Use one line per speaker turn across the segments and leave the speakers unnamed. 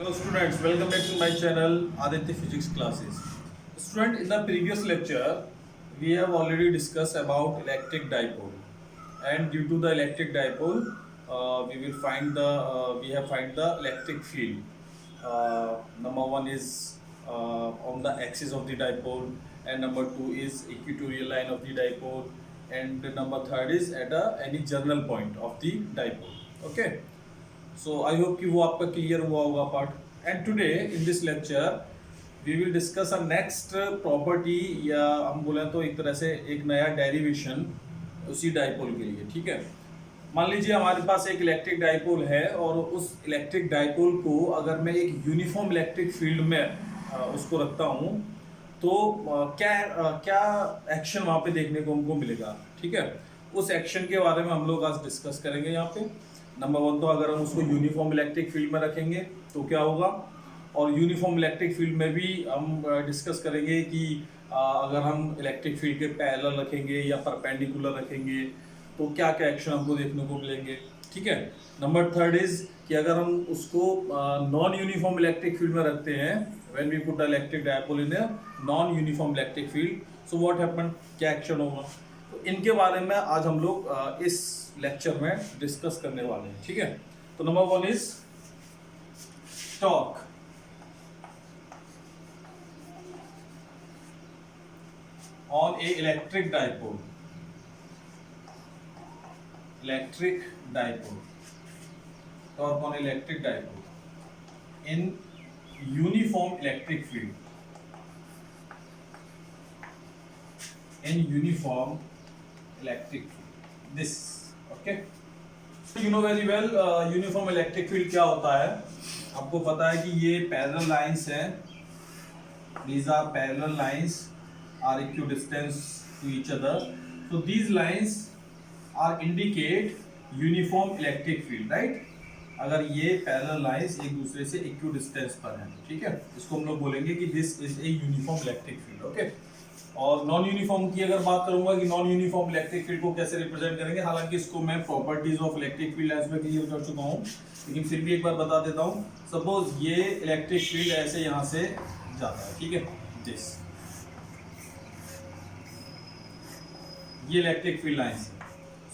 Hello students, welcome back to my channel Aditya Physics Classes. Student, in the previous lecture, we have already discussed about electric dipole, and due to the electric dipole, we have find the electric field. Number one is on the axis of the dipole, and number two is equatorial line of the dipole, and the number third is at any journal point of the dipole. Okay. So I hope कि वो आपका clear हुआ होगा part and today in this lecture we will discuss a next property या हम बोले तो एक तरह से एक नया डेरिवेशन उसी डाइपोल के लिए। ठीक है, मान लीजिए हमारे पास एक इलेक्ट्रिक डाइपोल है और उस इलेक्ट्रिक डाइपोल को अगर मैं एक यूनिफॉर्म इलेक्ट्रिक फील्ड में उसको रखता हूँ तो क्या एक्शन वहाँ पे देखने को हमको मिलेगा। ठीक है, उस एक्शन के बारे में हम लोग आज डिस्कस करेंगे यहाँ पे। नंबर वन तो अगर हम उसको यूनिफॉर्म इलेक्ट्रिक फील्ड में रखेंगे तो क्या होगा, और यूनिफॉर्म इलेक्ट्रिक फील्ड में भी हम डिस्कस करेंगे कि अगर हम इलेक्ट्रिक फील्ड के पैरेलल रखेंगे या परपेंडिकुलर रखेंगे तो क्या क्या एक्शन हमको देखने को मिलेंगे। ठीक है, नंबर थर्ड इज कि अगर हम उसको नॉन यूनिफॉर्म इलेक्ट्रिक फील्ड में रखते हैं, when we put electric dipole in a non uniform electric field, so what happen, क्या एक्शन होगा। तो इनके बारे में आज हम लोग इस लेक्चर में डिस्कस करने वाले हैं। ठीक है, तो number one is torque. On A electric dipole, torque on electric dipole in uniform electric field, in uniform electric field this. Okay, you know very well uniform electric field क्या होता है। आपको पता है कि ये पैरेलल लाइंस हैं, these are parallel lines are equidistant to each other, so these lines are indicate uniform electric field, right। अगर ये पैरेलल लाइंस एक दूसरे से इक्विडिस्टेंस पर हैं, ठीक है, इसको हम लोग बोलेंगे कि this is a uniform electric field. Okay, और नॉन यूनिफॉर्म की अगर बात करूंगा कि नॉन यूनिफॉर्म इलेक्ट्रिक फील्ड को कैसे रिप्रेजेंट करेंगे, हालांकि इसको मैं properties of electric field lines में क्लियर कर चुका हूं, लेकिन फिर भी एक बार बता देता हूं। सपोज ये इलेक्ट्रिक फील्ड ऐसे यहां से जाता है, ठीक है, दिस, ये इलेक्ट्रिक फील्ड लाइंस है।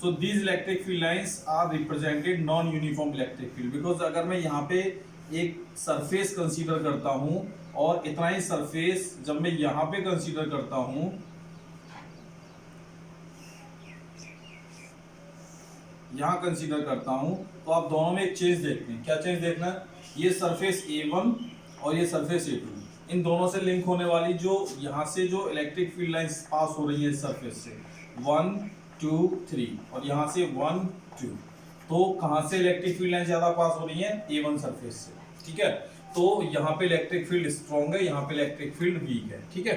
So these electric field lines are represented non uniform electric field, because अगर मैं यहाँ पे एक सरफेस कंसीडर करता हूं और इतना ही सरफेस जब मैं यहां पे कंसीडर करता हूं, यहां कंसीडर करता हूं, तो आप दोनों में एक चेंज देखते हैं। क्या चेंज देखना है, ये सरफेस A1 और ये सरफेस A2, इन दोनों से लिंक होने वाली जो यहां से जो इलेक्ट्रिक फील्ड लाइंस पास हो रही है इस सरफेस से 1 2 3 और यहां से 1 2, तो कहां से इलेक्ट्रिक फील्ड लाइन ज्यादा पास हो रही है, A1 सरफेस से। ठीक है, तो यहाँ पे इलेक्ट्रिक फील्ड स्ट्रॉन्ग है, यहाँ पे इलेक्ट्रिक फील्ड वीक है। ठीक है,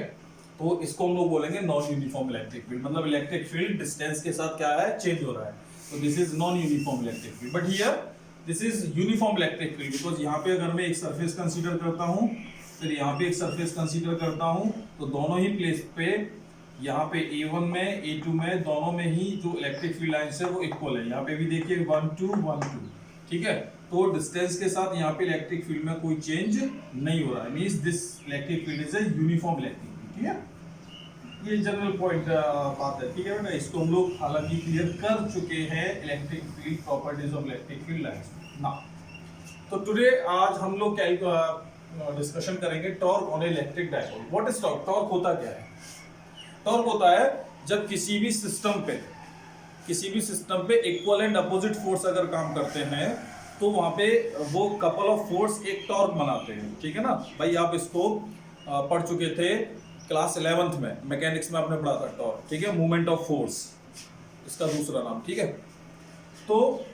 तो इसको हम लोग बोलेंगे नॉन यूनिफॉर्म इलेक्ट्रिक फील्ड, मतलब इलेक्ट्रिक फील्ड डिस्टेंस के साथ क्या है, चेंज हो रहा है। तो this is non uniform electric field, but here this is uniform electric field, because यहाँ पे अगर मैं एक सरफेस कंसीडर करता हूँ, फिर यहाँ पे एक सरफेस कंसीडर करता हूँ, तो दोनों ही प्लेस पे यहाँ पे A1 में A2 में दोनों में ही जो इलेक्ट्रिक फील्ड लाइंस है वो इक्वल है। यहाँ पे भी देखिए 1 2 1 2, ठीक है, तो डिस्टेंस के साथ यहाँ पे इलेक्ट्रिक फील्ड में कोई चेंज नहीं हो रहा है, means this electric field is a uniform electric field. ठीक है, ये जनरल पॉइंट बात है। ठीक है बेटा, इसको हम लोग हालांकि क्लियर कर चुके हैं electric field properties of electric field lines ना। तो टुडे आज हम लोग डिस्कशन करेंगे torque on electric dipole. What is torque, torque होता क्या है। टॉर्क होता है जब किसी भी सिस्टम पे इक्वल एंड अपोजिट फोर्स अगर काम करते हैं तो वहां पे वो कपल ऑफ फोर्स एक टॉर्क बनाते हैं। ठीक है ना भाई, आप इसको पढ़ चुके थे क्लास 11th में, मैकेनिक्स में आपने पढ़ा था टॉर्क। ठीक है, मूवमेंट ऑफ फोर्स इसका दूसरा नाम। ठीक है, तो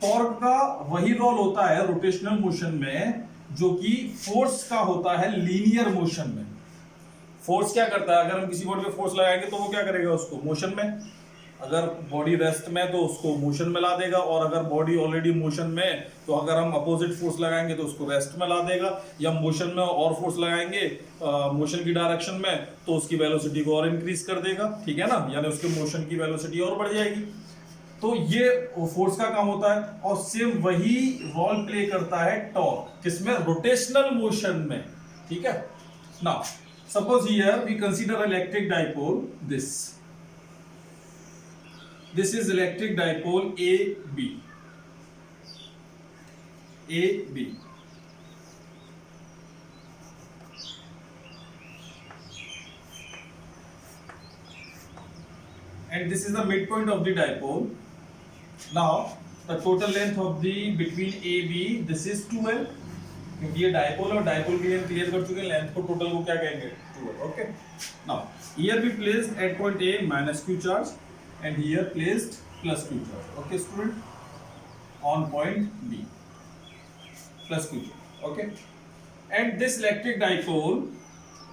टॉर्क का वही रोल होता है रोटेशनल मोशन में जो कि फोर्स का होता है लीनियर मोशन में। फोर्स क्या करता है, अगर हम किसी बॉडी पे फोर्स लगाएंगे तो वो क्या करेगा, उसको मोशन में, अगर बॉडी रेस्ट में तो उसको मोशन में ला देगा, और अगर बॉडी ऑलरेडी मोशन में तो अगर हम अपोजिट फोर्स लगाएंगे तो उसको रेस्ट में ला देगा, या मोशन में और फोर्स लगाएंगे मोशन की डायरेक्शन में तो उसकी वेलोसिटी को और इंक्रीज कर देगा। ठीक है ना, यानी उसके मोशन की वेलोसिटी और बढ़ जाएगी। तो ये फोर्स का काम होता है, और सेम वही रोल प्ले करता है टॉर्क, किसमें? रोटेशनल मोशन में, ठीक है। Now suppose here we consider electric dipole, this is electric dipole A B, and this is the midpoint of the dipole. Now the total length of the between AB, this is 2L, क्योंकि ये dipole और dipole के लिए clear कर चुके हैं, length को total को क्या कहेंगे? 2L. Okay, now here we placed at point A minus q charge and here placed plus q charge. Okay student, on point B plus q charge. Okay, and this electric dipole,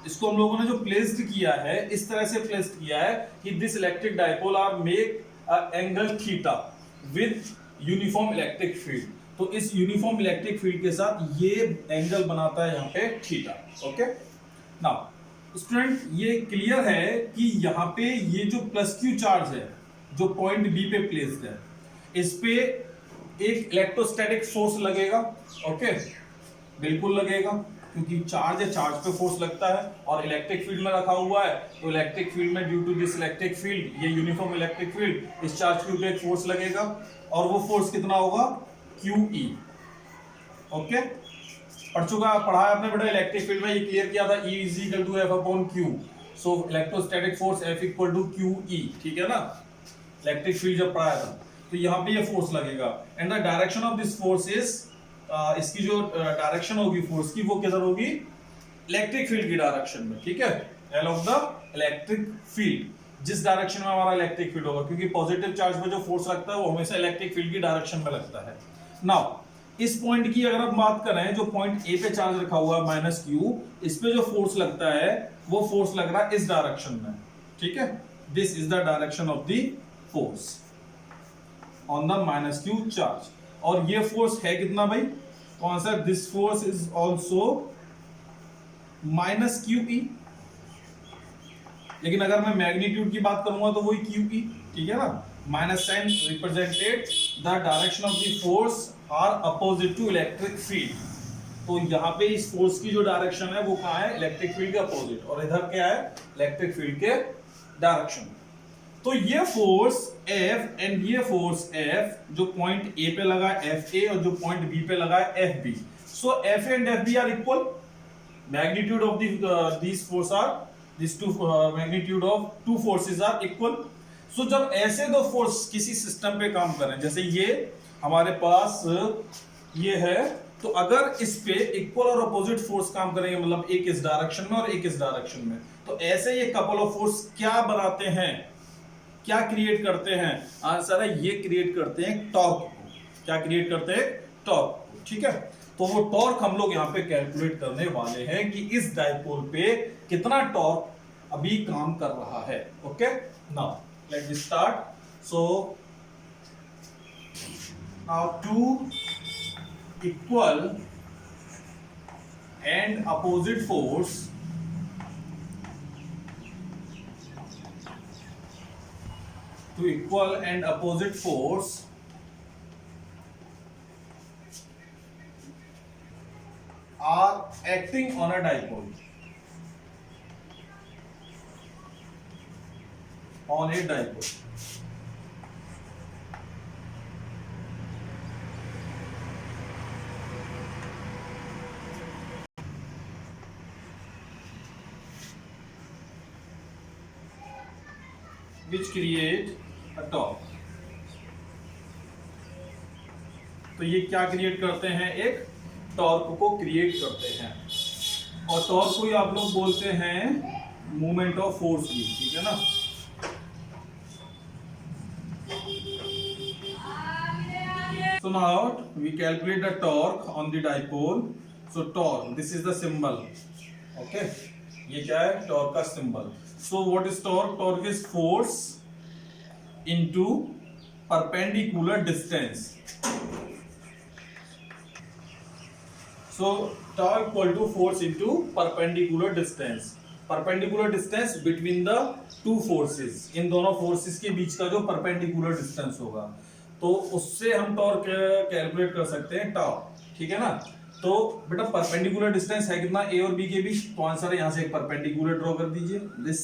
इसको हम लोगों ने जो placed किया है, इस तरह से प्लेस्ड किया है कि this electric dipole are make angle theta with uniform electric field. तो इस यूनिफॉर्म इलेक्ट्रिक फील्ड के साथ ये एंगल बनाता है यहाँ पे थीटा। ओके, नाउ स्टूडेंट ये क्लियर है कि यहाँ पे ये जो प्लस क्यू चार्ज है जो पॉइंट बी पे प्लेस्ड है, इस पे एक इलेक्ट्रोस्टैटिक फोर्स लगेगा। ओके, बिल्कुल लगेगा, क्योंकि चार्ज है, चार्ज पे फोर्स लगता है, और इलेक्ट्रिक फील्ड में रखा हुआ है, तो इलेक्ट्रिक फील्ड में due to this electric field, ये यूनिफॉर्म इलेक्ट्रिक फील्ड, इस चार्ज के ऊपर एक फोर्स लगेगा, और वो फोर्स कितना होगा? QE। ओके, पढ़ा है आपने बेटा इलेक्ट्रिक फील्ड में, ये क्लियर किया था, E is equal to F/Q, so electrostatic force F equal to QE, ठीक है ना, इलेक्ट्रिक फील्ड जब पढ़ाया था। तो यहाँ पे ये फोर्स लगेगा, and the direction of this force is, इसकी जो डायरेक्शन होगी फोर्स की, वो किधर होगी? इलेक्ट्रिक फील्ड की डायरेक्शन में, ठीक है, L of the electric field, जिस डायरेक्शन में हमारा इलेक्ट्रिक फील्ड होगा, क्योंकि पॉजिटिव चार्ज में जो फोर्स लगता है वो हमेशा इलेक्ट्रिक फील्ड की डायरेक्शन में लगता है। नाउ इस पॉइंट की अगर हम बात करें, जो पॉइंट ए पे चार्ज रखा हुआ है माइनस क्यू, इस पे जो फोर्स लगता है वो फोर्स लग रहा है इस डायरेक्शन में, ठीक है, this is the direction of the force on the minus Q charge. और ये फोर्स है कितना भाई? कौन सा? This force is also minus QE, लेकिन अगर मैं मैग्नीट्यूड की बात करूंगा तो वही QE, ठीक है ना, minus sign represented the direction of the force are opposite to electric field. तो यहाँ पे इस फोर्स की जो डायरेक्शन है वो कहाँ है? इलेक्ट्रिक फील्ड के अपोजिट, और इधर क्या है? इलेक्ट्रिक फील्ड के डायरेक्शन। तो ये फोर्स F एंड ये फोर्स F जो पॉइंट A पे लगा है FA, और जो पॉइंट B पे लगा है FB, so F and FB are equal, magnitude of these force are, these two magnitude of two forces are equal। सो जब ऐसे दो फोर्स किसी सिस्टम पे काम कर रहे हैं, जैसे ये हमारे पास ये है, तो अगर इस पे इक्वल और अपोजिट फोर्स काम करेंगे, मतलब एक इस डायरेक्शन में और एक इस डायरेक्शन में, तो ऐसे ये कपल ऑफ फोर्स क्या बनाते हैं, क्या क्रिएट करते हैं? आंसर है ये क्रिएट करते हैं टॉर्क। क्या क्रिएट करते हैं? टॉर्क, ठीक है। तो वो टॉर्क हम लोग यहाँ पे कैलकुलेट करने वाले हैं कि इस डाइपोल पे कितना टॉर्क अभी काम कर रहा है। Okay, now let us start. So now two equal and opposite force to equal and opposite force are acting on a dipole, which create a torque। तो ये क्या क्रिएट करते हैं? एक टॉर्क को क्रिएट करते हैं, और टॉर्क को ही आप लोग बोलते हैं मूवमेंट ऑफ फोर्स भी, ठीक है ना। So now we calculate the torque on the dipole. So torque, this is the symbol, okay, ये क्या है? टॉर्क का symbol. So what is torque? Torque is force into perpendicular distance। So torque equal to force into perpendicular distance। Perpendicular distance between the two forces, इन दोनों forces के बीच का जो परपेंडिकुलर डिस्टेंस होगा, तो उससे हम टॉर्क कैलकुलेट कर सकते हैं टॉर्क, ठीक है ना। तो बेटा परपेंडिकुलर डिस्टेंस है कितना ए और बी के बीच, तो आंसर है यहां से एक परपेंडिकुलर ड्रॉ कर दीजिए this,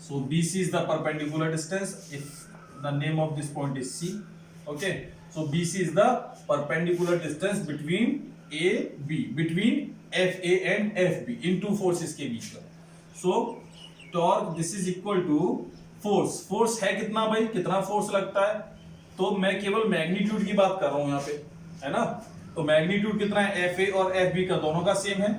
so BC is the perpendicular distance if the name of this point is C, okay. So BC is the perpendicular distance between A B, between FA and FB, in two forces के बीच का। So torque this is equal to force, force है कितना भाई, कितना force लगता है, तो मैं केवल मैग्नीट्यूड की बात कर रहा हूं यहाँ पे, है ना। तो मैग्नीट्यूड कितना है, FA और FB का दोनों का सेम है,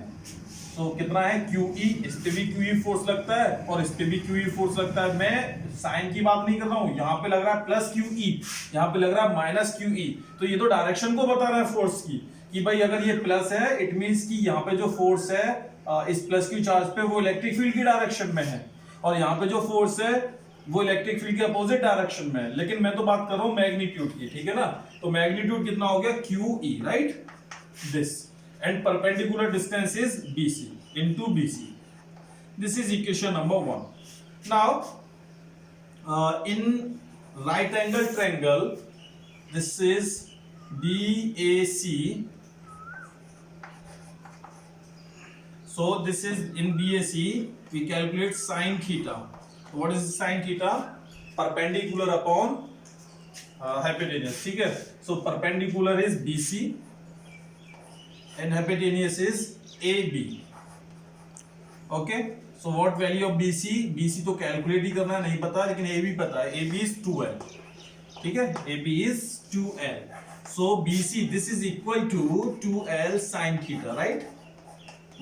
तो कितना है QE, इस पे भी QE फोर्स लगता है और इस पे भी QE फोर्स लगता है। मैं साइन की बात नहीं कर रहा हूं, यहाँ पे लग रहा है प्लस QE, यहाँ पे लग रहा है माइनस QE, तो ये तो डायरेक्शन को बता रहा है फोर्स की, कि भाई अगर ये प्लस है इट मींस कि यहाँ पे जो फोर्स है इस प्लस क्यू चार्ज पे वो इलेक्ट्रिक फील्ड की डायरेक्शन में है, और यहाँ पे जो फोर्स है वो इलेक्ट्रिक फील्ड के अपोजिट डायरेक्शन में है। लेकिन मैं तो बात कर रहा हूं मैग्नीट्यूड की, ठीक है ना। तो मैग्नीट्यूड कितना हो गया QE, right, this, and perpendicular distance is BC into BC. This is equation number 1. Now in right angle triangle, this is BAC, so this is in BAC we calculate sin theta. What is sin theta? Perpendicular upon hypotenuse, ठीक है। So perpendicular is BC and hypotenuse is AB, okay. So what value of BC, BC तो calculate ही करना नहीं पता, लेकिन AB पता है, AB is 2L, ठीक है, AB is 2L, so BC this is equal to 2L sin theta, right,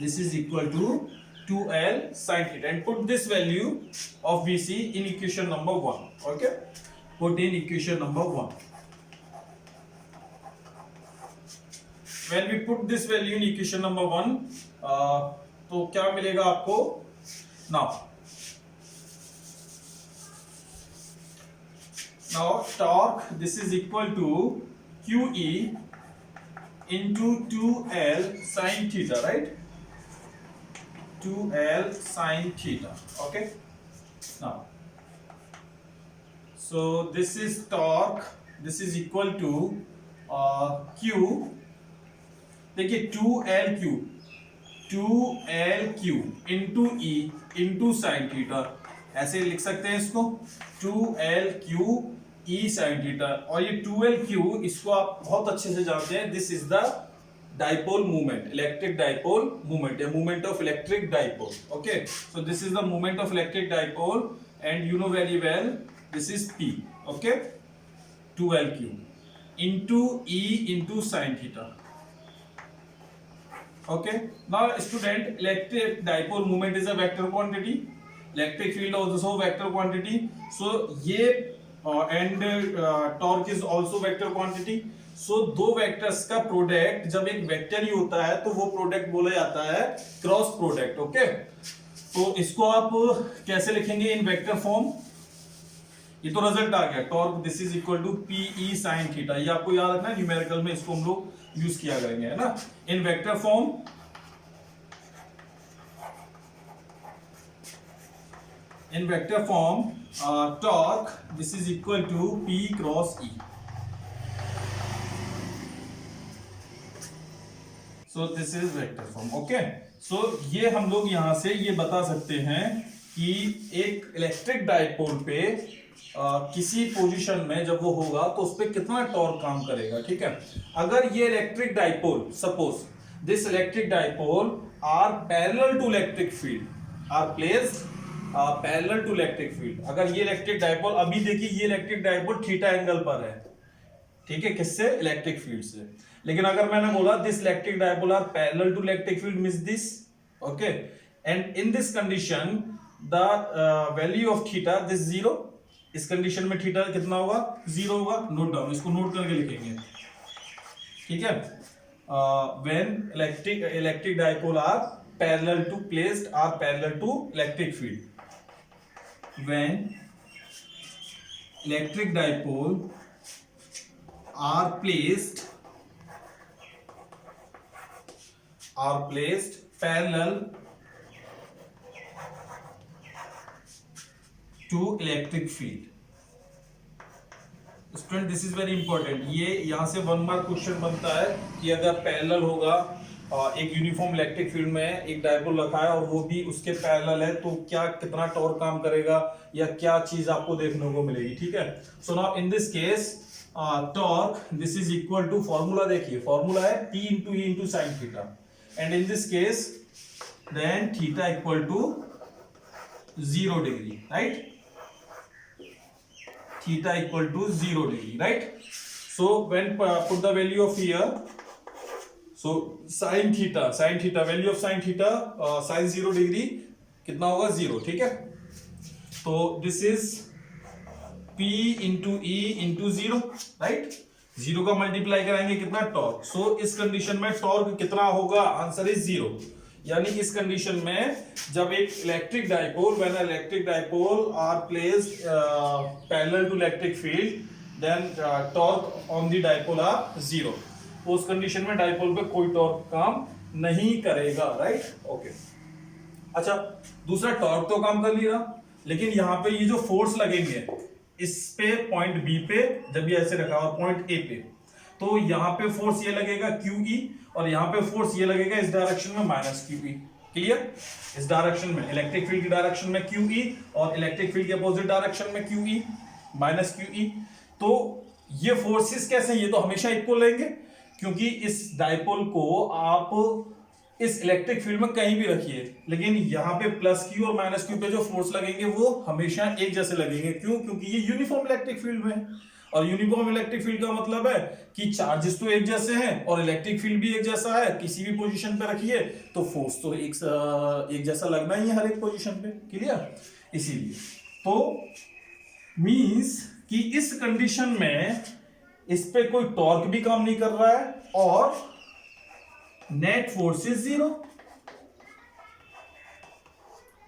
this is equal to 2L sin theta, and put this value of BC in equation number 1, okay, put in equation number 1। When we put this value in equation number 1, तो क्या मिलेगा आपको, now torque this is equal to QE into 2L sin theta, right, 2L sin theta, okay। Now so this is torque, this is equal to Q, देखिए 2LQ into E into sine theta, ऐसे लिख सकते हैं इसको, 2LQ E sine theta, और ये 2LQ इसको आप बहुत अच्छे से जानते हैं, this is the dipole movement, electric dipole movement, या movement of electric dipole, okay. So this is the movement of electric dipole and you know very well this is P, okay, 2LQ into E into sine theta, okay। Now student, electric dipole moment is a vector quantity, electric field also vector quantity, so ये and torque is also vector quantity, so दो vectors का product जब एक vector ही होता है तो वो product बोला जाता है क्रॉस प्रोडक्ट, ओके। तो इसको आप कैसे लिखेंगे इन वेक्टर फॉर्म, ये तो रिजल्ट आ गया, torque this is equal to PE sin theta, ये आपको याद रखना है, न्यूमेरिकल में इसको हम लोग यूज किया करेंगे, है ना, इन vector form, in vector form torque this is equal to P cross E, so this is vector form, okay। so ये हम लोग यहां से ये बता सकते हैं कि एक इलेक्ट्रिक डाइपोल पे किसी पोजीशन में जब वो होगा तो उस पर कितना टॉर्क काम करेगा, ठीक है। अगर ये electric dipole, suppose this electric dipole are parallel to electric field, are placed parallel to electric field, अगर ये इलेक्ट्रिक डाइपोल, अभी देखिए ये इलेक्ट्रिक डाइपोल थीटा एंगल पर है, ठीक है, किससे, इलेक्ट्रिक फील्ड से। लेकिन अगर मैंने बोला this electric dipole are parallel to electric field means this, okay, and in this condition the value of theta this zero, इस कंडीशन में थीटा कितना होगा, जीरो होगा, नोट डाउन, इसको नोट करके लिखेंगे, ठीक है। When electric dipole are parallel to placed are parallel to electric field, when electric dipole are placed parallel to electric field. Student this is very important, ये यहाँ से 1 मार्क क्वेश्चन बनता है कि अगर पैरेलल होगा एक यूनिफॉर्म इलेक्ट्रिक फील्ड में एक डायपोल रखा है और वो भी उसके पैरेलल है, तो क्या कितना टॉर्क काम करेगा या क्या चीज आपको देखने को मिलेगी। ठीक है, so now in this case torque this is equal to, formula देखिए, फॉर्मूला है T into E into sine theta, and in this case then theta equal to 0 degree, right, theta equal to 0 degree, right? So when put the value of here, so sin theta value of sin theta sin 0 degree कितना होगा 0, ठीक है। तो this is P into E into 0, right? 0 का multiply कराएंगे कितना, torque. सो इस condition में टॉर्क कितना होगा, आंसर इज 0। यानी इस कंडीशन में जब एक electric dipole, when electric dipole are placed parallel to electric field then torque on the dipole are 0। तो उस कंडीशन में डाइपोल पे कोई टॉर्क काम नहीं करेगा, राइट, ओके। अच्छा, दूसरा टॉर्क तो काम कर लिया, लेकिन यहाँ पे ये जो फोर्स लगेंगे इस पे पॉइंट बी पे, जब ये ऐसे रखा हुआ पॉइंट ए पे, तो यहाँ पे फोर्स ये लगेगा QE और यहाँ पे फोर्स ये लगेगा इस डायरेक्शन में माइनस QE। क्लियर, इस डायरेक्शन में इलेक्ट्रिक फील्ड की डायरेक्शन में QE और इलेक्ट्रिक फील्ड के अपोजिट डायरेक्शन में QE माइनस QE। तो ये फोर्सेस कैसे, ये तो हमेशा इक्वल रहेंगे, क्योंकि इस डाइपोल को आप इस इलेक्ट्रिक फील्ड में कहीं भी रखिए, लेकिन यहाँ पे प्लस Q और माइनस Q पे जो फोर्स लगेंगे वो हमेशा एक जैसे लगेंगे। क्यों, क्योंकि ये यूनिफॉर्म इलेक्ट्रिक फील्ड में है, और यूनिफॉर्म इलेक्ट्रिक फील्ड का मतलब है कि चार्जेस तो एक जैसे हैं और इलेक्ट्रिक फील्ड भी एक जैसा है, किसी भी पोजीशन पे रखिए तो फोर्स तो एक जैसा लगना ही है हर एक पोजीशन पे। क्लियर, इसीलिए तो मींस कि इस कंडीशन में इस पे कोई टॉर्क भी काम नहीं कर रहा है और net force is 0,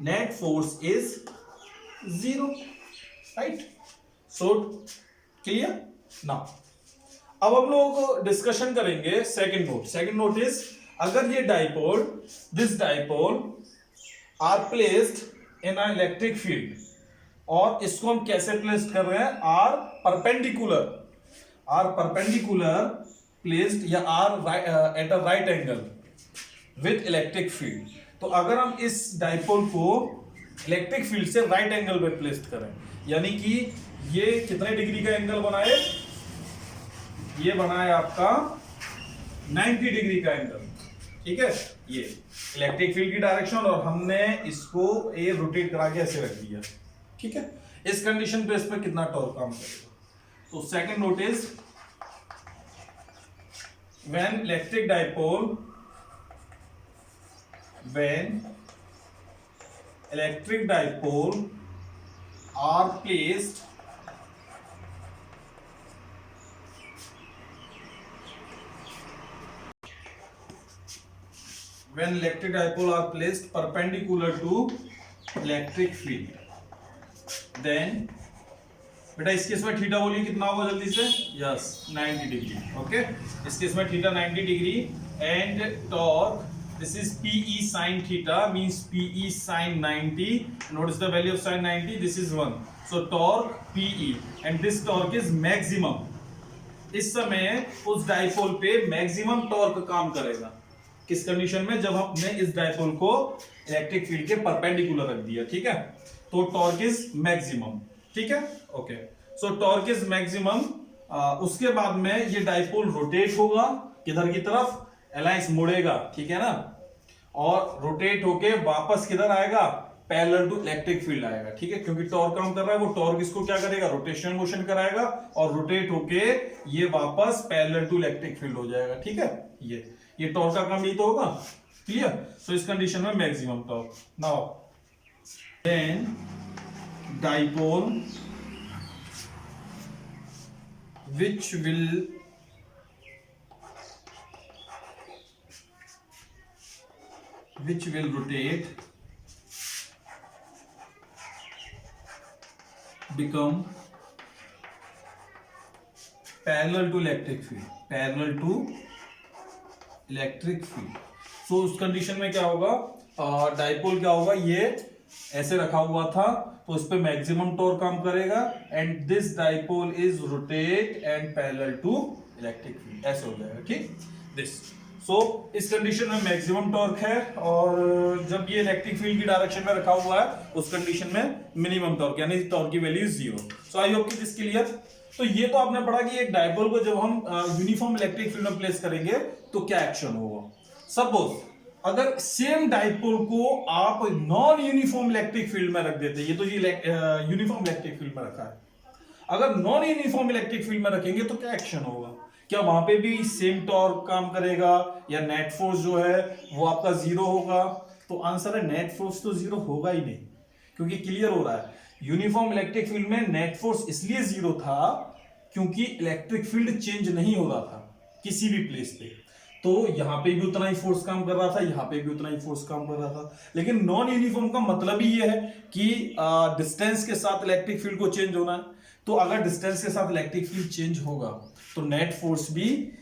net force is 0, right. So clear ना। अब हम लोग डिस्कशन करेंगे second note. Second note is, अगर ये dipole, this dipole are placed in a electric field, और इसको हम कैसे प्लेस्ड कर रहे हैं, आर परपेंडिकुलर प्लेस्ड या are at a right angle with electric field. तो अगर हम इस डाइपोल को इलेक्ट्रिक फील्ड से राइट एंगल पे प्लेस्ड करें, यानी कि ये कितने डिग्री का एंगल बनाए, ये बनाए आपका 90 डिग्री का एंगल, ठीक है। ये इलेक्ट्रिक फील्ड की डायरेक्शन और हमने इसको ए रोटेट करा के ऐसे रख दिया, ठीक है। इस कंडीशन पे इस पे कितना टॉर्क काम करेगा। तो second note is, when electric dipole are placed perpendicular to electric field, then बेटा इस केस में थीटा बोलिए कितना होगा जल्दी से, यस 90 डिग्री, ओके। इस केस में theta 90 degree and torque this is PE sin theta means PE sin 90, note is the value of sin 90, this is 1, so torque PE and this torque is maximum. इस समय उस dipole पे maximum torque काम करेगा, किस condition में, जब हमने इस डाइपोल को इलेक्ट्रिक फील्ड के परपेंडिकुलर रख दिया, ठीक है। तो टॉर्क इज मैक्सिमम, ठीक है, okay. So torque is maximum. उसके बाद में ये डाइपोल रोटेट होगा किधर की तरफ, एलाइंस मुड़ेगा, ठीक है ना, और रोटेट होके वापस किधर आएगा, पैरेलल टू इलेक्ट्रिक फील्ड आएगा, ठीक है। क्योंकि टॉर्क काम कर रहा है, वो टॉर्क इसको क्या करेगा, रोटेशनल मोशन कराएगा और रोटेट होके ये वापस पैरेलल टू इलेक्ट्रिक फील्ड हो जाएगा, ठीक है। ये टॉर्क का काम ये तो होगा, क्लियर। सो इस कंडीशन में maximum torque. Now then dipole which will rotate become parallel to electric field, so उस कंडीशन में क्या होगा, डाइपोल क्या होगा, ये ऐसे रखा हुआ था, तो इस पे मैक्सिमम टॉर्क काम करेगा and this dipole is rotate and parallel to electric field, ऐसे हो जाएगा, ठीक दिस। सो इस कंडीशन में मैक्सिमम टॉर्क है और जब ये इलेक्ट्रिक फील्ड की डायरेक्शन में रखा हुआ है उस कंडीशन में मिनिमम टॉर्क यानी टॉर्क की value is 0। So I hope कि दिस क्लियर। तो ये तो आपने पढ़ा कि एक डाइपोल को जब हम यूनिफॉर्म इलेक्ट्रिक फील्ड में प्लेस करेंगे तो क्या एक्शन होगा। सपोज अगर सेम डाइपोल को आप नॉन यूनिफॉर्म इलेक्ट्रिक फील्ड में रख देते, ये तो यूनिफॉर्म इलेक्ट्रिक फील्ड में रखा है, अगर नॉन यूनिफॉर्म इलेक्ट्रिक फील्ड में रखेंगे तो क्या एक्शन होगा, क्या वहां पे भी सेम टॉर्क काम करेगा या नेट फोर्स जो है वो आपका 0 होगा। तो आंसर है नेट फोर्स तो 0 होगा ही नहीं, क्योंकि क्लियर हो रहा है यूनिफॉर्म इलेक्ट्रिक फील्ड में नेट फोर्स इसलिए 0 था क्योंकि इलेक्ट्रिक फील्ड चेंज नहीं हो रहा था किसी भी प्लेस पे, तो यहां पे भी उतना ही फोर्स काम कर रहा था, यहां पे भी उतना ही फोर्स काम कर रहा था। लेकिन नॉन यूनिफॉर्म का मतलब ही ये है कि डिस्टेंस के साथ इलेक्ट्रिक फील्ड को चेंज होना है, तो अगर डिस्टेंस के साथ इलेक्ट्रिक फील्ड चेंज होगा तो नेट फोर्स भी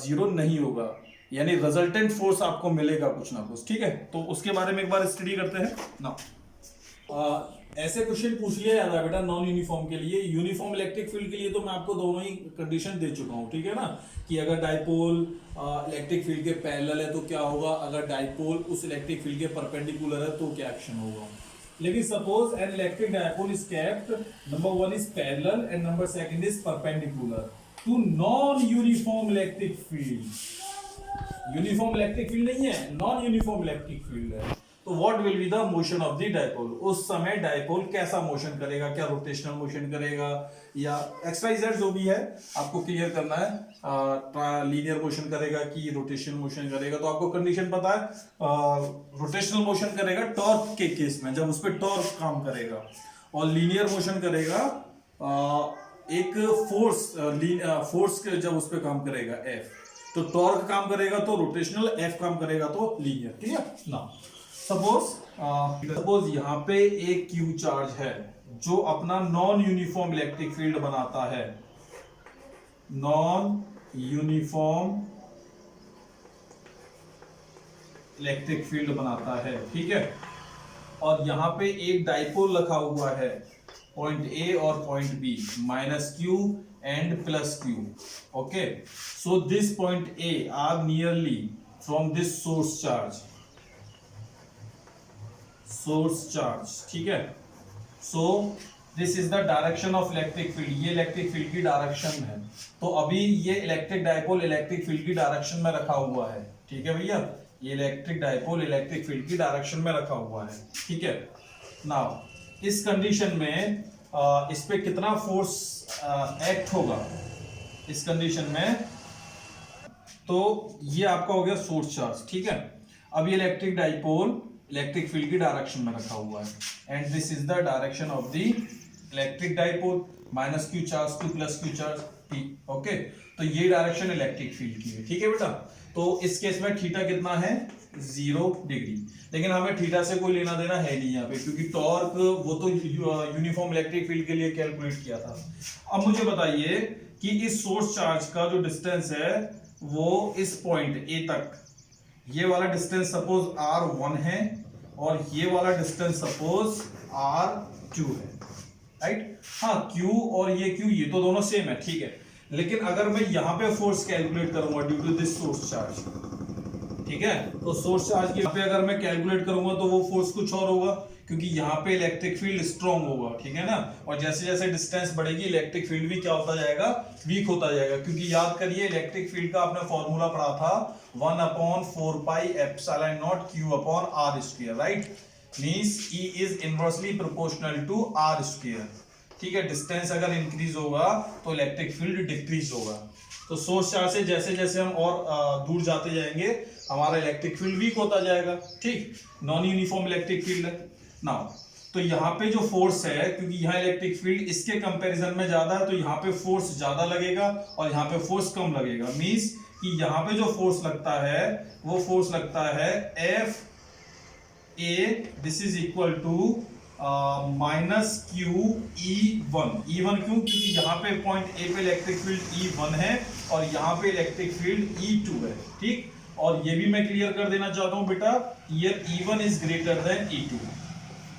0 नहीं होगा, यानी रिजल्टेंट फोर्स आपको मिलेगा कुछ ना कुछ, ठीक है। तो उसके बारे में एक बार स्टडी करते हैं ना। ऐसे क्वेश्चन पूछ लिया जाता है बेटा नॉन यूनिफॉर्म के लिए। यूनिफॉर्म इलेक्ट्रिक फील्ड के लिए तो मैं आपको दोनों ही कंडीशन दे चुका हूं, ठीक है ना, कि अगर डाइपोल इलेक्ट्रिक फील्ड के पैरेलल है तो क्या होगा, अगर डाइपोल उस इलेक्ट्रिक फील्ड के परपेंडिकुलर है तो क्या एक्शन होगा। लेकिन suppose an electric dipole is kept, number 1 is parallel and number 2 is perpendicular to non uniform electric field. Uniform electric field नहीं है, नॉन यूनिफॉर्म इलेक्ट्रिक फील्ड है। तो what will be the motion of the dipole, उस समय dipole कैसा motion करेगा, क्या rotational motion करेगा या XYZ जो भी है आपको क्लियर करना है, लीनियर मोशन करेगा कि रोटेशनल मोशन करेगा। तो आपको कंडीशन पता है, रोटेशनल मोशन करेगा टॉर्क के केस में जब उस पर टॉर्क काम करेगा, और लीनियर मोशन करेगा एक फोर्स जब उस पर काम करेगा F, तो टॉर्क काम करेगा तो रोटेशनल, F काम करेगा तो लीनियर, क्लियर ना। सपोज यहां पे एक Q चार्ज है जो अपना नॉन यूनिफॉर्म इलेक्ट्रिक फील्ड बनाता है, नॉन यूनिफॉर्म इलेक्ट्रिक फील्ड बनाता है, ठीक है। और यहां पे एक डाइपोल रखा हुआ है पॉइंट A और point B, -Q and +Q, okay. So this point A are nearly from this source charge, ठीक है। So this is the direction of electric field, ये इलेक्ट्रिक फील्ड की डायरेक्शन है। तो अभी ये इलेक्ट्रिक डाइपोल इलेक्ट्रिक फील्ड की direction में रखा हुआ है, ठीक है भैया, ये इलेक्ट्रिक डाइपोल इलेक्ट्रिक फील्ड की डायरेक्शन में रखा हुआ है, ठीक है। नाउ इस कंडीशन में इस पे कितना फोर्स एक्ट होगा इस कंडीशन में, तो ये आपका हो गया सोर्स चार्ज, ठीक है। अब ये इलेक्ट्रिक डाइपोल इलेक्ट्रिक फील्ड की डायरेक्शन में रखा हुआ है and this is the direction of the electric dipole, -Q charge to +Q charge, ठीक, ओके। तो ये डायरेक्शन इलेक्ट्रिक फील्ड की है, ठीक है बेटा। तो इस केस में थीटा कितना है, 0 डिग्री। लेकिन हमें थीटा से कोई लेना देना है नहीं यहाँ पे, क्योंकि टॉर्क वो तो यूनिफॉर्म इलेक्ट्रिक फील्ड के लिए कैलकुलेट किया था। अब मुझे बताइए कि इस सोर्स चार्ज का जो डिस्टेंस है वो इस पॉइंट A तक, ये वाला डिस्टेंस सपोज R1 है और ये वाला डिस्टेंस सपोज R2 है, राइट। हाँ, Q और ये Q ये तो दोनों सेम है, ठीक है। लेकिन अगर मैं यहां पे फोर्स कैलकुलेट करूंगा due to this source charge, ठीक है, तो सोर्स चार्ज की पे अगर मैं कैलकुलेट करूंगा तो वो फोर्स कुछ और होगा, क्योंकि यहाँ पे इलेक्ट्रिक फील्ड स्ट्रॉन्ग होगा, ठीक है ना। और जैसे जैसे डिस्टेंस बढ़ेगी इलेक्ट्रिक फील्ड भी क्या होता जाएगा, वीक होता जाएगा। क्योंकि याद करिए इलेक्ट्रिक फील्ड का आपने फॉर्मूला पढ़ा था 1/4πε0 Q/r², right. Means E is inversely proportional to r², ठीक है। डिस्टेंस अगर इंक्रीज होगा तो इलेक्ट्रिक फील्ड डिक्रीज होगा। तो सोर्स चार्ज से जैसे जैसे हम और दूर जाते जाएंगे हमारा इलेक्ट्रिक फील्ड वीक होता जाएगा, ठीक। नॉन यूनिफॉर्म इलेक्ट्रिक फील्ड है ना। तो यहाँ पे जो फोर्स है, क्योंकि यहाँ इलेक्ट्रिक फील्ड इसके कंपैरिजन में ज्यादा है, तो यहाँ पे फोर्स ज्यादा लगेगा और यहाँ पे फोर्स कम लगेगा। मींस कि यहाँ पे जो फोर्स लगता है वो फोर्स लगता है FA, this is equal to -QE1। E1 क्यों, क्योंकि यहाँ पे पॉइंट A पे इलेक्ट्रिक फील्ड E1 है और यहाँ पे इलेक्ट्रिक फील्ड E2 है, ठीक। और ये भी मैं क्लियर कर देना चाहता हूं बेटा, here E1 is greater then E2,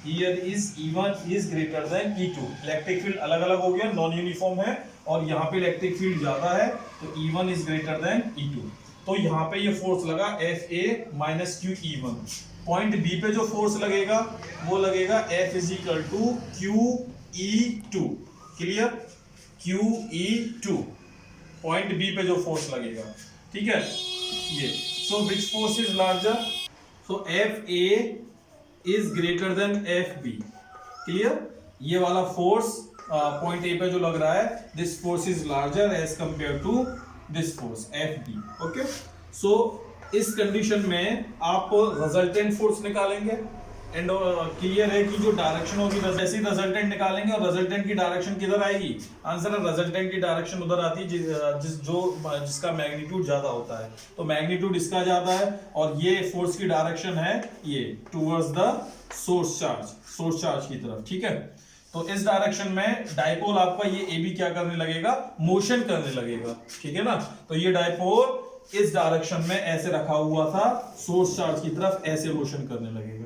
here is E1 is greater then E2। Electric field अलग अलग हो गया, नॉन यूनिफॉर्म है, और यहाँ पे इलेक्ट्रिक फील्ड ज्यादा है, तो E1 is greater then E2। तो यहाँ पे ये फोर्स लगा FA minus QE1। Point B पे जो फोर्स लगेगा वो लगेगा F is equal to QE2। Clear? QE2 point B पे जो फोर्स लगेगा, ठीक है ये। So which force is larger? So FA is greater than FB। Clear? ये वाला फोर्स पॉइंट ए पे जो लग रहा है, this force is larger as compare to this force FB। Okay, so इस कंडीशन में आप रिजल्टेंट फोर्स निकालेंगे, एंड क्लियर है कि जो डायरेक्शन होगी, जैसे ही रिजल्टेंट निकालेंगे और रिजल्टेंट की डायरेक्शन किधर आएगी? आंसर है रिजल्टेंट की डायरेक्शन उधर आती है जिसका मैग्नीट्यूड ज्यादा होता है, तो मैग्नीट्यूड इसका ज्यादा है, और ये फोर्स की डायरेक्शन है ये टुवर्ड्स द सोर्स चार्ज की तरफ, ठीक है। तो इस डायरेक्शन में डाइपोल आपका ये AB क्या करने लगेगा? मोशन करने लगेगा, ठीक है ना। तो ये डाइपोल इस डायरेक्शन में ऐसे रखा हुआ था, सोर्स चार्ज की तरफ ऐसे मोशन करने लगेगा।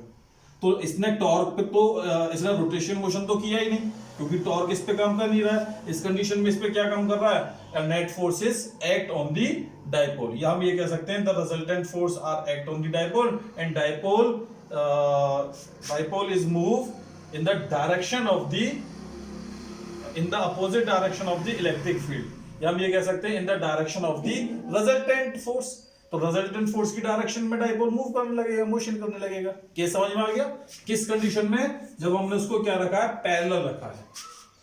तो इसने टॉर्क पे तो इसने रोटेशन मोशन तो किया ही नहीं, क्योंकि टॉर्क इस पे काम कर नहीं रहा है। इस कंडीशन में इस पे क्या काम कर रहा है? Net forces act on the dipole, या हम ये कह सकते हैं the resultant force are act on the dipole, and dipole is move in the direction of the in the opposite direction of the electric field, या हम ये कह सकते हैं in the direction of the resultant force। तो resultant force की direction में dipole move करने लगेगा, मोशन करने लगेगा। केस समझ में आ गया? किस कंडीशन में? जब हमने उसको क्या रखा है? पैरेलल रखा है।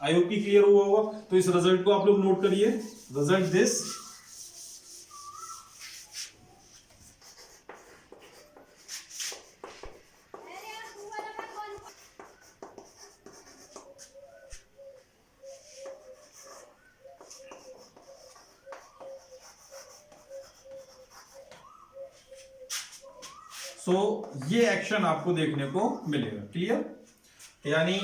आई होप की क्लियर हुआ होगा। तो इस रिजल्ट को आप लोग नोट करिए, रिजल्ट दिस ये एक्शन आपको देखने को मिलेगा। क्लियर? यानी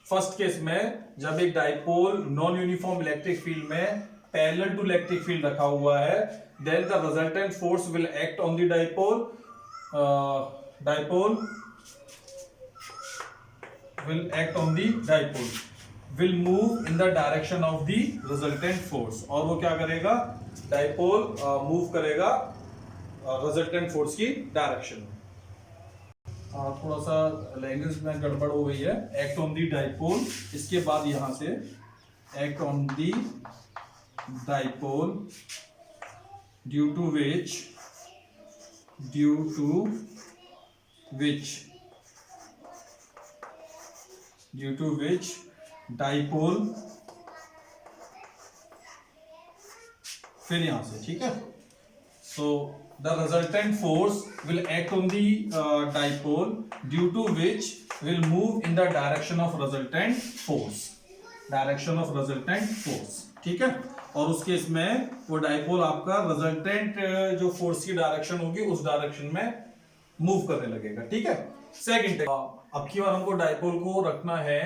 फर्स्ट केस में जब एक dipole non uniform electric field में पैरेलल टू इलेक्ट्रिक फील्ड रखा हुआ है, then the resultant force will act on the dipole will move in the direction of the resultant force, और वो क्या करेगा? डाइपोल मूव करेगा रिजल्टेंट फोर्स की डायरेक्शन में। थोड़ा सा लैंग्वेज में गड़बड़ हो गई है। एक्ट ऑन दी डाइपोल, इसके बाद यहां से act on the dipole due to which dipole, फिर यहां से, ठीक है। सो the resultant force will act on the dipole, due to which will move in the direction of resultant force, ठीक है। और उस केस में वो डाइपोल आपका रिजल्टेंट जो फोर्स की डायरेक्शन होगी उस डायरेक्शन में मूव करने लगेगा, ठीक है। सेकंड, अब की बार हमको डाइपोल को रखना है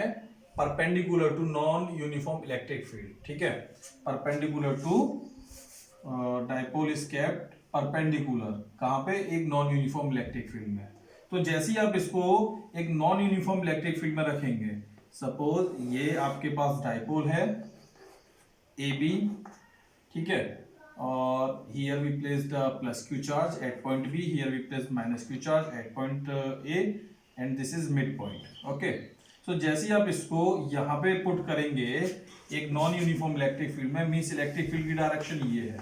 perpendicular to non uniform electric field, ठीक है। Perpendicular to dipole is kept perpendicular, कहां पे? एक नॉन यूनिफॉर्म इलेक्ट्रिक फील्ड में। तो जैसे ही आप इसको एक नॉन यूनिफॉर्म इलेक्ट्रिक फील्ड में रखेंगे, सपोज ये आपके पास डाइपोल है AB, ठीक है, और here we place the plus Q charge at point B, here we place minus Q charge at point A, and this is mid point. Okay, so जैसे ही आप इसको यहाँ पे पुट करेंगे एक नॉन यूनिफॉर्म इलेक्ट्रिक फील्ड में, means electric field की डायरेक्शन ये है।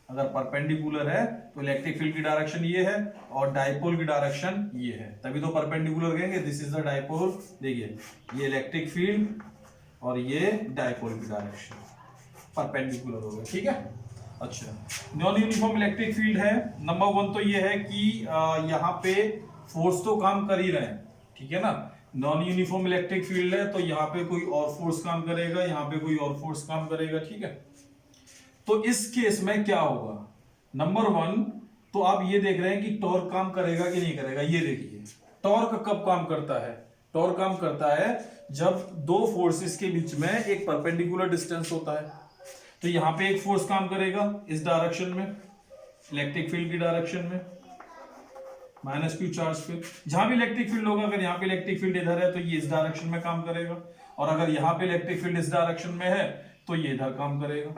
अगर परपेंडिकुलर है तो इलेक्ट्रिक फील्ड की डायरेक्शन ये है, और डाइपोल की डायरेक्शन ये है, तभी तो परपेंडिकुलर कहेंगे। दिस इज द डाइपोल, देखिए ये इलेक्ट्रिक फील्ड और ये डाइपोल की डायरेक्शन परपेंडिकुलर हो गया, ठीक है। अच्छा, नॉन यूनिफॉर्म इलेक्ट्रिक फील्ड है। नंबर वन तो ये है कि यहाँ पे फोर्स तो काम कर ही रहे हैं, ठीक है ना। नॉन यूनिफॉर्म इलेक्ट्रिक फील्ड है तो यहाँ पे कोई और फोर्स काम करेगा, यहाँ पे कोई और फोर्स काम करेगा, ठीक है। तो इस केस में क्या होगा? नंबर वन तो आप ये देख रहे हैं कि टॉर्क काम करेगा कि नहीं करेगा। ये देखिए टॉर्क कब काम करता है? टॉर्क काम करता है जब दो फोर्सेस के बीच में एक परपेंडिकुलर डिस्टेंस होता है। तो यहां पे एक फोर्स काम करेगा इस डायरेक्शन में, इलेक्ट्रिक फील्ड की डायरेक्शन में, माइनस क्यू चार्ज पे। जहां भी इलेक्ट्रिक फील्ड होगा, अगर यहाँ पे इलेक्ट्रिक फील्ड इधर है तो ये इस डायरेक्शन में काम करेगा, और अगर यहाँ पे इलेक्ट्रिक फील्ड इस डायरेक्शन में है तो ये इधर काम करेगा।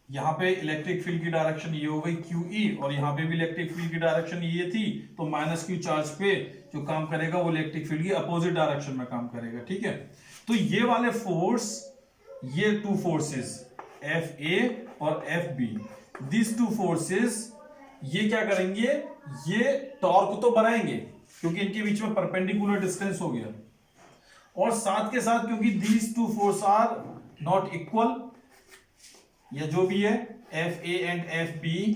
यहाँ पे इलेक्ट्रिक फील्ड की डायरेक्शन ये हो गई QE, और यहाँ पे भी इलेक्ट्रिक फील्ड की डायरेक्शन ये थी, तो माइनस क्यू चार्ज पे जो काम करेगा वो इलेक्ट्रिक फील्ड की अपोजिट डायरेक्शन में काम करेगा। ठीक है, तो ये वाले फोर्स, ये टू फोर्सेस FA और FB, दिस टू फोर्सेस ये क्या करेंगे, ये टॉर्क तो बनाएंगे क्योंकि इनके बीच में परपेंडिकुलर डिस्टेंस हो गया, और साथ के साथ क्योंकि these two force are not equal, या जो भी है FA and FB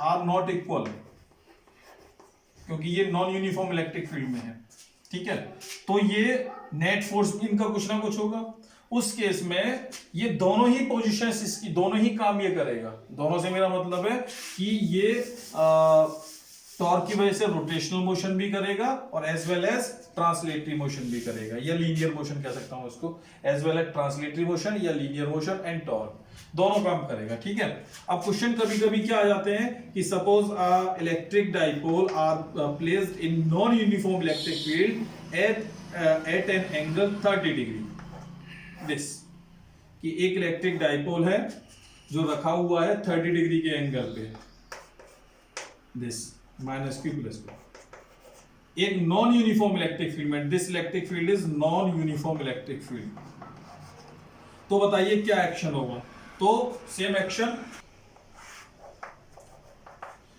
are not equal, क्योंकि ये नॉन यूनिफॉर्म इलेक्ट्रिक फील्ड में है। ठीक है, तो ये नेट फोर्स भी इनका कुछ ना कुछ होगा। उस केस में ये दोनों ही पोजीशंस, इसकी दोनों ही काम ये करेगा। दोनों से मेरा मतलब है कि ये टॉर्क की वजह से रोटेशनल मोशन भी करेगा और as well as translatory motion भी करेगा, या लीनियर मोशन कह सकता हूं इसको, as well as translatory motion या लीनियर मोशन एंड टॉर्क दोनों काम करेगा। ठीक है, अब क्वेश्चन कभी कभी क्या आ जाते हैं कि suppose electric dipole are placed in non uniform electric field at an angle 30 degree, this कि एक इलेक्ट्रिक डाइपोल है जो रखा हुआ है 30 डिग्री के एंगल पे, this minus Q plus Q, एक नॉन यूनिफॉर्म इलेक्ट्रिक फील्ड में, this electric field is non uniform electric field. तो बताइए क्या एक्शन होगा, तो सेम एक्शन,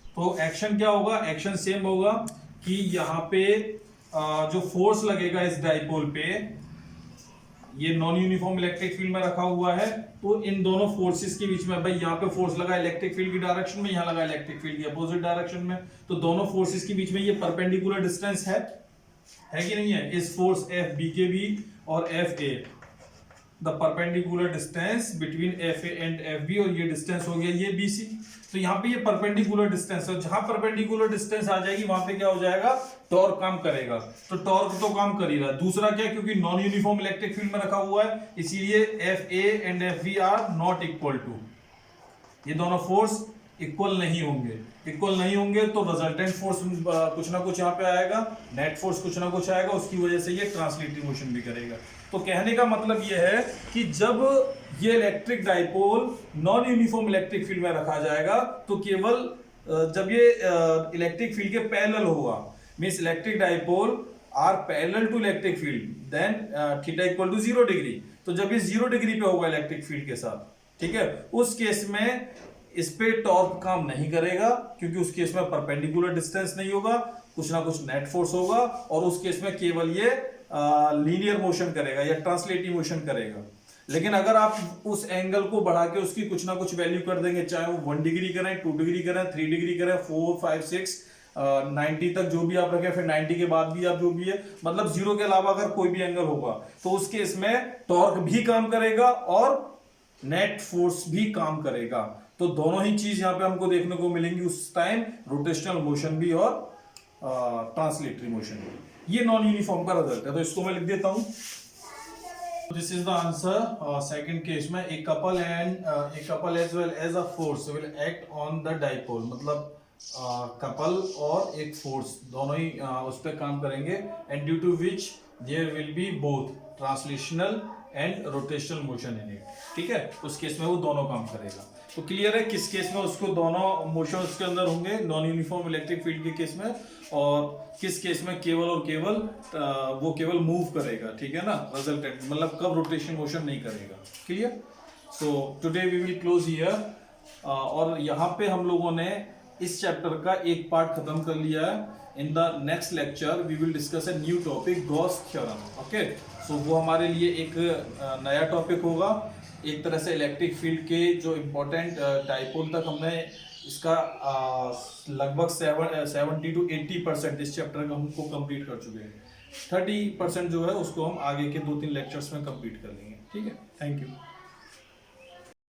तो एक्शन क्या होगा, एक्शन सेम होगा कि यहां पे जो फोर्स लगेगा इस डाइपोल पे, ये नॉन यूनिफॉर्म इलेक्ट्रिक फील्ड में रखा हुआ है, तो इन दोनों फोर्सेस के बीच में, भाई यहाँ पे फोर्स लगा इलेक्ट्रिक फील्ड की डायरेक्शन में, यहाँ लगा इलेक्ट्रिक फील्ड की अपोजिट डायरेक्शन में, तो दोनों फोर्सेस के बीच में ये परपेंडिकुलर डिस्टेंस है कि नहीं है, इस फोर्स FB के भी और FA, the perpendicular distance between FA and FB, और ये डिस्टेंस हो गया ये BC। तो यहाँ पे ये परपेंडिकुलर डिस्टेंस है, जहां परपेंडिकुलर डिस्टेंस आ जाएगी वहां पे क्या हो जाएगा, टॉर्क काम करेगा। तो टॉर्क तो काम कर ही रहा है, दूसरा क्या, क्योंकि नॉन यूनिफॉर्म इलेक्ट्रिक फील्ड में रखा हुआ है, इसीलिए FA and FB are not equal to, ये दोनों फोर्स इक्वल नहीं होंगे। इक्वल नहीं होंगे तो रिजल्टेंट फोर्स कुछ ना कुछ यहाँ पे आएगा, नेट फोर्स कुछ ना कुछ आएगा, उसकी वजह से ये ट्रांसलेटरी मोशन भी करेगा। तो कहने का मतलब ये है कि जब ये electric dipole non uniform electric field में रखा जाएगा तो केवल जब ये इलेक्ट्रिक फील्ड के पैरेलल होगा, means electric dipole are parallel to electric field, then theta equal to 0 degree. तो जब ये 0 डिग्री पे होगा इलेक्ट्रिक फील्ड के साथ, ठीक है, उस केस में इस पे टॉर्क काम नहीं करेगा, क्योंकि उस केस में परपेंडिकुलर डिस्टेंस नहीं होगा, कुछ ना कुछ नेट फोर्स होगा, और उस केस में केवल ये लीनियर मोशन करेगा या ट्रांसलेटिव मोशन करेगा। लेकिन अगर आप उस एंगल को बढ़ा के उसकी कुछ ना कुछ वैल्यू कर देंगे, चाहे वो 1 डिग्री करें, 2 डिग्री करें, 3 डिग्री करें, 4 5 6 90 तक जो भी आप रखें, फिर 90 के बाद भी आप जो भी है, मतलब 0 के अलावा अगर कोई भी एंगल होगा, तो उस केस में टॉर्क भी काम करेगा और नेट फोर्स भी काम करेगा। तो दोनों ही चीज यहाँ पे हमको देखने को मिलेंगी उस टाइम, रोटेशनल मोशन भी और ट्रांसलेटरी मोशन भी। ये नॉन यूनिफॉर्म का रिजल्ट है, तो इसको मैं लिख देता हूं। This is the answer second case में, a couple as well as a force will act on the dipole, मतलब कपल और एक फोर्स दोनों ही उस पर काम करेंगे, and due to which there will be both translational and rotational motion in it. ठीक है, उस केस में वो दोनों काम करेगा। तो क्लियर है किस केस में उसको दोनों मोशन उसके अंदर होंगे, नॉन यूनिफॉर्म इलेक्ट्रिक फील्ड के केस में, और किस केस में केवल और केवल वो केवल मूव करेगा। ठीक है ना, रिजल्टेंट मतलब कब रोटेशन मोशन नहीं करेगा। Clear? So today we will close here, और यहाँ पे हम लोगों ने इस चैप्टर का एक पार्ट खत्म कर लिया है। In the next lecture we will discuss a new topic, Gauss theorem. Okay, so वो हमारे लिए एक नया टॉपिक होगा। एक तरह से इलेक्ट्रिक फील्ड के जो इम्पोर्टेंट डाइपोल तक हमने इसका लगभग 70 to 80% इस चैप्टर का हमको कंप्लीट कर चुके हैं। 30% जो है उसको हम आगे के 2-3 लेक्चर्स में कंप्लीट कर लेंगे। ठीक है, थैंक यू।